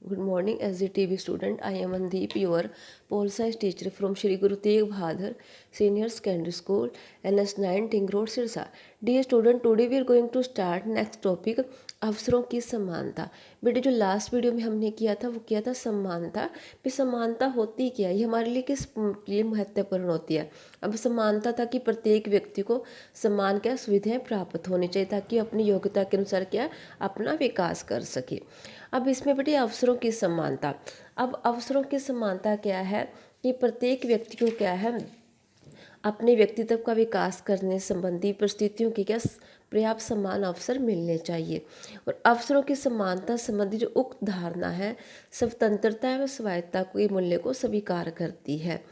Good morning, as a TV student. I am Mandeep, your pol science teacher from Shri Guru Tegh Bahadur Senior Secondary School, NS9 Ting Road, Sirsa. Dear student, today we are going to start next topic, अवसरों की समानता। बेटे जो last video में हमने किया था वो किया था समानता। भी समानता होती क्या है, ये हमारे लिए किस लिए महत्वपूर्ण होती है। अब समानता था कि प्रत्येक व्यक्ति को समान क्या सुविधाएं प्राप्त होनी चाहिए ताकि अपनी योग्यता के अनुसार क्या अपना विकास कर सके। अब इसमें बेटे अवसरों की समानता। अब अवसरों की समानता क्या है कि प्रत्येक व्यक्ति को क्या है अपने व्यक्तित्व का विकास करने संबंधी परिस्थितियों की क्या पर्याप्त समान अवसर मिलने चाहिए। और अवसरों की समानता संबंधी जो उक्त धारणा है स्वतंत्रता एवं स्वायत्ता के मूल्य को स्वीकार करती है।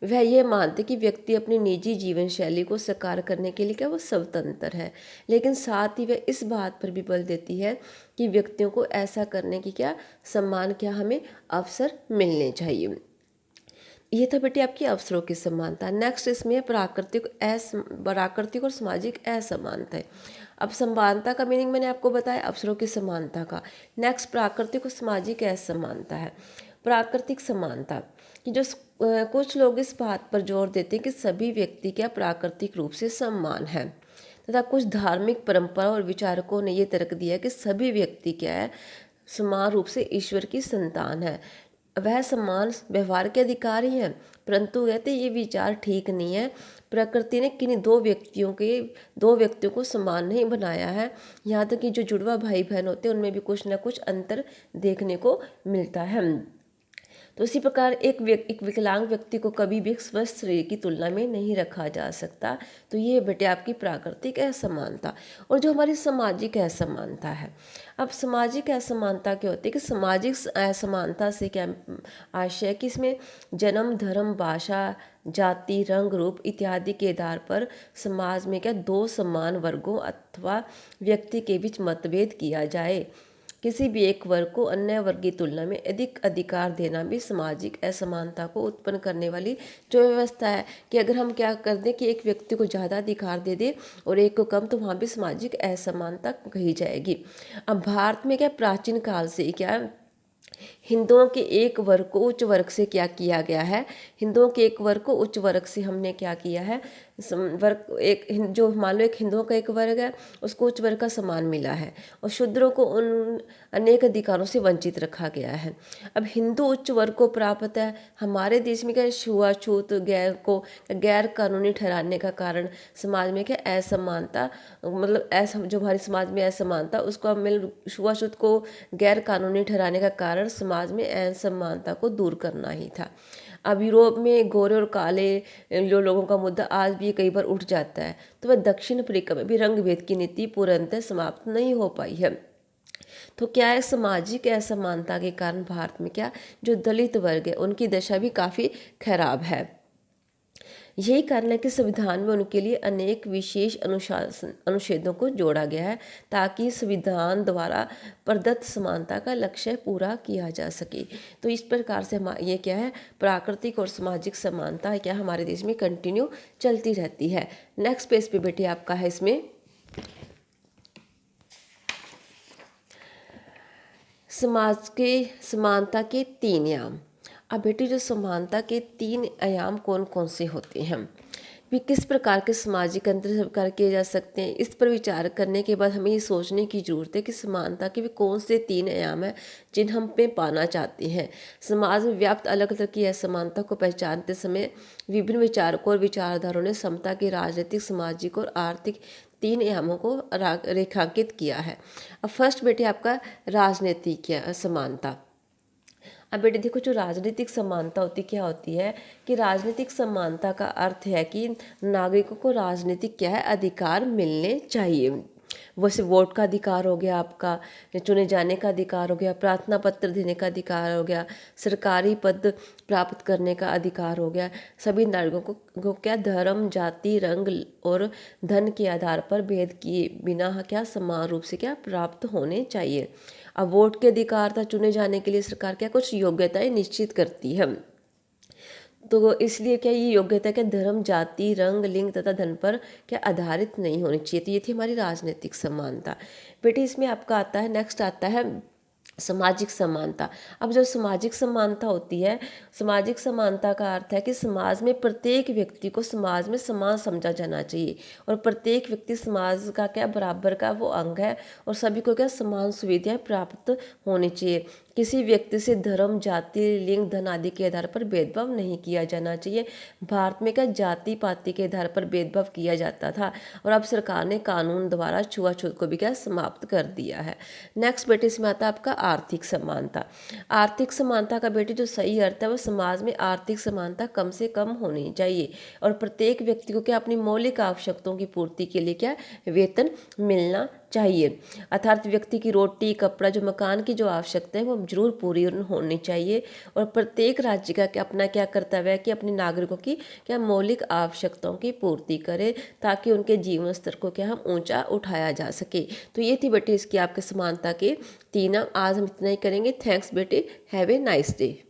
वह ये मानते कि व्यक्ति अपनी निजी जीवन शैली को साकार करने के लिए क्या वो स्वतंत्र है, लेकिन साथ ही वह इस बात पर भी बल देती है कि व्यक्तियों को ऐसा करने की क्या सम्मान क्या हमें अवसर मिलने चाहिए। ये था बेटी आपकी अवसरों की समानता। नेक्स्ट इसमें प्राकृतिक और सामाजिक असमानता है। अब समानता का मीनिंग मैंने आपको बताया, अवसरों की समानता का। नेक्स्ट प्राकृतिक और सामाजिक असमानता है। प्राकृतिक समानता कि जो कुछ लोग इस बात पर जोर देते हैं कि सभी व्यक्ति क्या प्राकृतिक रूप से समान है, तथा कुछ धार्मिक परंपरा और विचारकों ने यह तर्क दिया कि सभी व्यक्ति क्या है समान रूप से ईश्वर की संतान है, वह समान व्यवहार के अधिकारी हैं। परंतु कहते ये विचार ठीक नहीं है। प्रकृति ने किन्हीं दो व्यक्तियों को समान नहीं बनाया है। यहाँ तक कि जो जुड़वा भाई बहन होते हैं उनमें भी कुछ ना कुछ अंतर देखने को मिलता है। तो इसी प्रकार एक विकलांग व्यक्ति को कभी भी एक स्वस्थ शरीर की तुलना में नहीं रखा जा सकता। तो ये बेटे आपकी प्राकृतिक असमानता। और जो हमारी सामाजिक असमानता है, अब सामाजिक असमानता क्या होती है कि सामाजिक असमानता से क्या आशय है कि इसमें जन्म, धर्म, भाषा, जाति, रंग, रूप इत्यादि के आधार पर समाज में क्या दो समान वर्गों अथवा व्यक्ति के बीच मतभेद किया जाए। किसी भी एक वर्ग को अन्य वर्ग की तुलना में अधिक अधिकार देना भी सामाजिक असमानता को उत्पन्न करने वाली जो व्यवस्था है। कि अगर हम क्या कर दें कि एक व्यक्ति को ज़्यादा अधिकार दे दें और एक को कम, तो वहाँ भी सामाजिक असमानता कही जाएगी। अब भारत में क्या प्राचीन काल से क्या हिंदुओं के एक वर्ग को उच्च वर्ग से क्या किया गया है, हिंदुओं के एक वर्ग को उच्च वर्ग से हमने क्या किया है, वर्ग एक जो मान लो एक हिंदुओं का एक वर्ग है उसको उच्च वर्ग का सम्मान मिला है और शूद्रों को उन अनेक अधिकारों से वंचित रखा गया है। अब हिंदू उच्च वर्ग को प्राप्त है। हमारे देश में क्या छुआछूत गैर कानूनी ठहराने का कारण समाज में क्या असमानता, मतलब जो हमारे समाज में असमानता उसको हम मिल छुआछूत को गैर कानूनी ठहराने का कारण समाज में असमानता को दूर करना ही था। अब यूरोप में गोरे और काले जो लोगों का मुद्दा आज भी कई बार उठ जाता है, तो वह दक्षिण अफ्रीका में भी रंग भेद की नीति पूर्णतः समाप्त नहीं हो पाई है। तो क्या है सामाजिक असमानता के कारण भारत में क्या जो दलित वर्ग है उनकी दशा भी काफ़ी खराब है। यही कारण है कि संविधान में उनके लिए अनेक विशेष अनुच्छेदों को जोड़ा गया है ताकि संविधान द्वारा प्रदत्त समानता का लक्ष्य पूरा किया जा सके। तो इस प्रकार से हम ये क्या है प्राकृतिक और सामाजिक समानता क्या हमारे देश में कंटिन्यू चलती रहती है। नेक्स्ट पेज पे बेटे आपका है इसमें समाज के समानता के तीन आयाम। अब बेटी जो समानता के तीन आयाम कौन कौन से होते हैं, भी किस प्रकार के सामाजिक अंतर स्वीकार किए जा सकते हैं, इस पर विचार करने के बाद हमें ये सोचने की जरूरत है कि समानता के भी कौन से तीन आयाम हैं जिन हम पे पाना चाहते हैं। समाज में व्याप्त अलग अलग की असमानता को पहचानते समय विभिन्न विचारकों और विचारधाराओं ने समता के राजनीतिक, सामाजिक और आर्थिक तीन आयामों को रेखांकित किया है। अब फर्स्ट बेटे आपका राजनीतिक समानता। अब बेटे देखो जो राजनीतिक समानता होती क्या होती है कि राजनीतिक समानता का अर्थ है कि नागरिकों को राजनीतिक क्या है अधिकार मिलने चाहिए। वैसे वोट का अधिकार हो गया, आपका चुने जाने का अधिकार हो गया, प्रार्थना पत्र देने का अधिकार हो गया, सरकारी पद प्राप्त करने का अधिकार हो गया। सभी नागरिकों को क्या धर्म, जाति, रंग और धन के आधार पर भेद किए बिना क्या समान रूप से क्या प्राप्त होने चाहिए। अब वोट के अधिकार था चुने जाने के लिए सरकार क्या कुछ योग्यताएं निश्चित करती है। तो इसलिए क्या ये योग्यता क्या धर्म, जाति, रंग, लिंग तथा धन पर क्या आधारित नहीं होनी चाहिए। तो ये थी हमारी राजनीतिक समानता। बेटे इसमें आपका आता है नेक्स्ट आता है सामाजिक समानता। अब जो सामाजिक समानता होती है, सामाजिक समानता का अर्थ है कि समाज में प्रत्येक व्यक्ति को समाज में समान समझा जाना चाहिए, और प्रत्येक व्यक्ति समाज का क्या बराबर का वो अंग है, और सभी को क्या समान सुविधाएं प्राप्त होनी चाहिए। किसी व्यक्ति से धर्म, जाति, लिंग, धन आदि के आधार पर भेदभाव नहीं किया जाना चाहिए। भारत में क्या जाति पाति के आधार पर भेदभाव किया जाता था, और अब सरकार ने कानून द्वारा छुआछूत को भी क्या समाप्त कर दिया है। नेक्स्ट बेटे इसमें आता है आपका आर्थिक समानता। आर्थिक समानता का बेटे जो सही अर्थ है वो समाज में आर्थिक समानता कम से कम होनी चाहिए, और प्रत्येक व्यक्ति को क्या अपनी मौलिक आवश्यकताओं की पूर्ति के लिए क्या वेतन मिलना चाहिए। अर्थात व्यक्ति की रोटी, कपड़ा, जो मकान की जो आवश्यकता है वो जरूर पूरी होनी चाहिए, और प्रत्येक राज्य का क्या अपना क्या कर्तव्य है कि अपने नागरिकों की क्या मौलिक आवश्यकताओं की पूर्ति करे, ताकि उनके जीवन स्तर को क्या हम ऊंचा उठाया जा सके। तो ये थी बेटे इसकी आपके समानता के 3 अंग। आज हम इतना ही करेंगे। थैंक्स बेटे, हैव ए नाइस डे।